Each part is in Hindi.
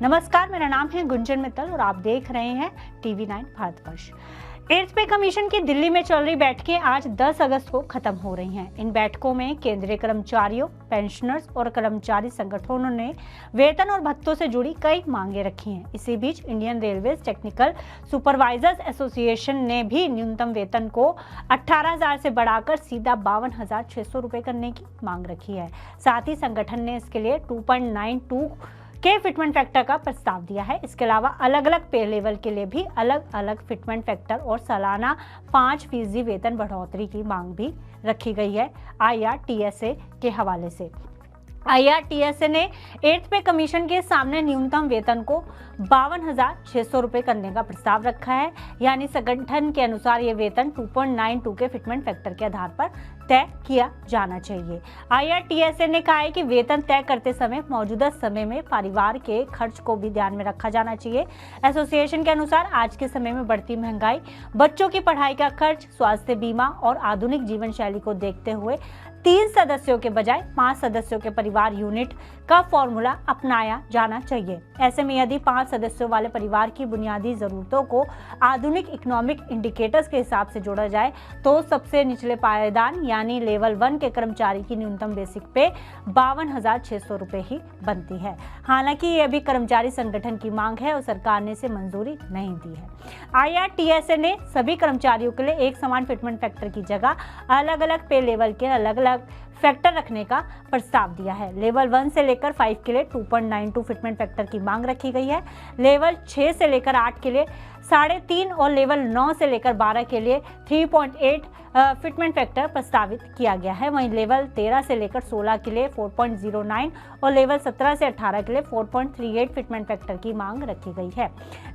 नमस्कार, मेरा नाम है गुंजन मित्तल और आप देख रहे हैं TV9 भारतवर्ष। 8th पे कमीशन की दिल्ली में चल रही बैठकें आज 10 अगस्त को खत्म हो रही हैं। इन बैठकों में केंद्रीय कर्मचारियों, पेंशनर्स और कर्मचारी संगठनों ने वेतन और भत्तों से जुड़ी कई मांगे रखी हैं। इसी बीच Indian railways technical supervisors association ने भी न्यूनतम वेतन को 18,000 से बढ़ाकर सीधा 52,600 रुपये करने की मांग रखी है। साथ ही संगठन ने इसके लिए 2.92 के फिटमेंट फैक्टर का प्रस्ताव दिया है। इसके अलावा अलग अलग पे लेवल के लिए भी अलग अलग फिटमेंट फैक्टर और सालाना 5% वेतन बढ़ोतरी की मांग भी रखी गई है। IRTSA के हवाले से IRTSA ने 8th पे कमीशन के सामने न्यूनतम वेतन को 52,600 रुपये करने का प्रस्ताव रखा है। यानी संगठन के अनुसार ये वेतन 2.92 के फिटमेंट फैक्टर के आधार पर तय किया जाना चाहिए। IRTSA ने कहा है कि वेतन तय करते समय मौजूदा समय में परिवार के खर्च को भी ध्यान में रखा जाना चाहिए। एसोसिएशन के अनुसार आज के समय में बढ़ती महंगाई, बच्चों की पढ़ाई का खर्च, स्वास्थ्य बीमा और आधुनिक जीवन शैली को देखते हुए 3 सदस्यों के बजाय 5 सदस्यों के परिवार यूनिट का फॉर्मूला अपनाया जाना चाहिए। ऐसे में यदि 5 सदस्यों वाले परिवार की बुनियादी जरूरतों को आधुनिक इकोनॉमिक इंडिकेटर्स के हिसाब से जोड़ा जाए तो सबसे निचले पायदान यानी लेवल 1 के कर्मचारी की न्यूनतम बेसिक पे 52,600 रुपये ही बनती है। हालांकि ये अभी कर्मचारी संगठन की मांग है और सरकार ने इसे मंजूरी नहीं दी है। IRTSA ने सभी कर्मचारियों के लिए एक समान फिटमेंट फैक्टर की जगह अलग अलग पे लेवल के अलग अलग फैक्टर रखने का प्रस्ताव दिया है। लेवल 1 से लेकर 5 के लिए 2.92 फिटमेंट फैक्टर की मांग रखी गई है। लेवल 6 से लेकर 8 के लिए 3.5 और लेवल 9 से लेकर 12 के लिए 3.8 फिटमेंट फैक्टर प्रस्तावित किया गया है। वहीं लेवल 13 से लेकर 16 के लिए 4.09 और लेवल 17 से 18 के लिए 4.38 फिटमेंट फैक्टर की मांग रखी गई है।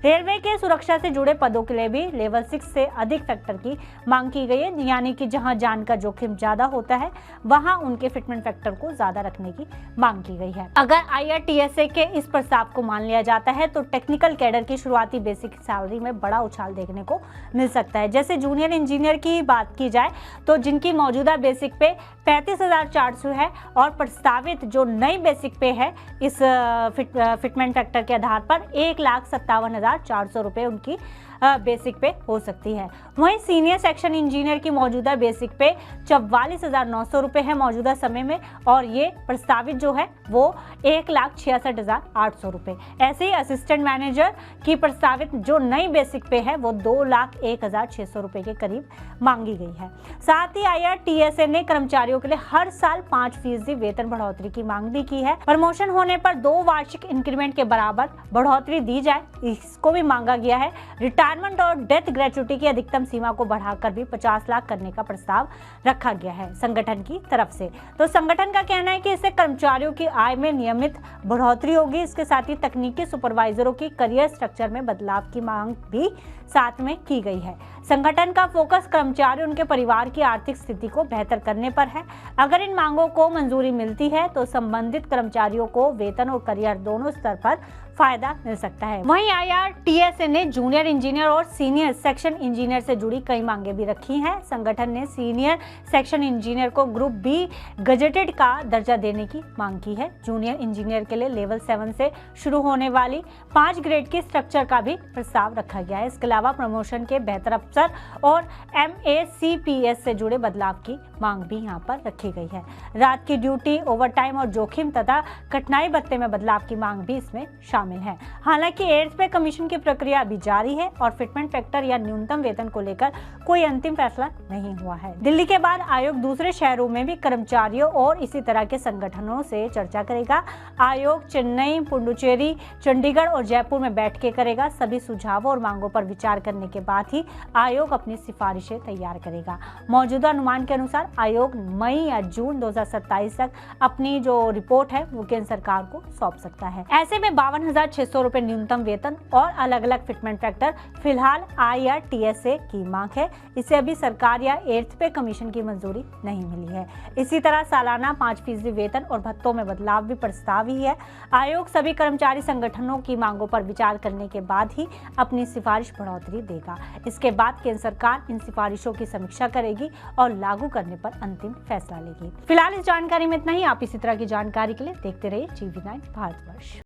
रेलवे के सुरक्षा से जुड़े पदों के लिए भी लेवल 6 से अधिक फैक्टर की मांग की गई है। यानी कि जहां जान का जोखिम ज्यादा होता है वहां उनके फिटमेंट फैक्टर को ज्यादा रखने की मांग की गई है। अगर IRTSA के इस प्रस्ताव को मान लिया जाता है तो टेक्निकल कैडर की शुरुआती बेसिक सैलरी में बड़ा उछाल देखने को मिल सकता है। जैसे जूनियर इंजीनियर की बात की जाए तो जिनकी मौजूदा बेसिक पे 35,400 है और प्रस्तावित जो नई बेसिक पे है इस फिटमेंट फैक्टर के आधार पर 1,57,400 रुपये उनकी बेसिक पे हो सकती है। वहीं सीनियर सेक्शन इंजीनियर की मौजूदा बेसिक पे 44,900 रुपये है मौजूदा समय में और ये प्रस्तावित जो है वो 1,66,800 रुपये। ऐसे ही असिस्टेंट मैनेजर की प्रस्तावित जो नई बेसिक पे है वो 2,01,600 रुपये के करीब मांगी गई है। साथ ही IRTSA ने कर्मचारियों के लिए हर साल 5% वेतन बढ़ोतरी की मांग भी की है। प्रमोशन होने पर 2 वार्षिक इंक्रीमेंट के बराबर बढ़ोतरी दी जाए, इसको भी मांगा गया है। रिटायरमेंट और डेथ ग्रेचुइटी की अधिकतम सीमा को बढ़ाकर भी 50 लाख करने का प्रस्ताव रखा गया है संगठन की तरफ से। तो संगठन का कहना है कि इससे कर्मचारियों की आय में नियमित बढ़ोतरी होगी। इसके साथ ही तकनीकी सुपरवाइजरों की करियर स्ट्रक्चर में बदलाव की मांग भी साथ में की गई है। संगठन का फोकस कर्मचारी उनके परिवार की आर्थिक स्थिति को बेहतर करने पर है। अगर इन मांगों को मंजूरी मिलती है तो संबंधित कर्मचारियों को वेतन और करियर दोनों स्तर पर फायदा मिल सकता है। वहीं IRTSA ने जूनियर इंजीनियर और सीनियर सेक्शन इंजीनियर से जुड़ी कई मांगे भी रखी हैं। संगठन ने सीनियर सेक्शन इंजीनियर को ग्रुप B गजेटेड का दर्जा देने की मांग की है। जूनियर इंजीनियर के लिए लेवल 7 से शुरू होने वाली 5 ग्रेड की स्ट्रक्चर का भी प्रस्ताव रखा गया है। इसके अलावा प्रमोशन के बेहतर अवसर और MACPS से जुड़े बदलाव की मांग भी यहाँ पर रखी गई है। रात की ड्यूटी, ओवरटाइम और जोखिम तथा कठिनाई भत्ते में बदलाव की मांग भी इसमें शामिल है। हालांकि 8th पे कमीशन की प्रक्रिया अभी जारी है और फिटमेंट फैक्टर या न्यूनतम वेतन को लेकर कोई अंतिम फैसला नहीं हुआ है। दिल्ली के बाद आयोग दूसरे शहरों में भी कर्मचारियों और इसी तरह के संगठनों से चर्चा करेगा। आयोग चेन्नई, पुडुचेरी, चंडीगढ़ और जयपुर में बैठकें करेगा। सभी सुझावों और मांगों पर विचार करने के बाद ही आयोग अपनी सिफारिशें तैयार करेगा। मौजूदा अनुमान के अनुसार आयोग मई या जून 2027 तक अपनी जो रिपोर्ट है वो केंद्र सरकार को सौंप सकता है। ऐसे में 52,600 रुपये न्यूनतम वेतन और अलग अलग फिटमेंट फैक्टर फिलहाल IRTSA की मांग है। इसे अभी सरकार या 8th पे कमीशन की मंजूरी नहीं मिली है। इसी तरह सालाना 5% वेतन और भत्तों में बदलाव भी प्रस्ताव ही है। आयोग सभी कर्मचारी संगठनों की मांगों पर विचार करने के बाद ही अपनी सिफारिश बढ़ोतरी देगा। इसके बाद केंद्र सरकार इन सिफारिशों की समीक्षा करेगी और लागू करने पर अंतिम फैसला लेगी। फिलहाल इस जानकारी में इतना ही। आप इसी तरह की जानकारी के लिए देखते रहिए TV9 भारतवर्ष।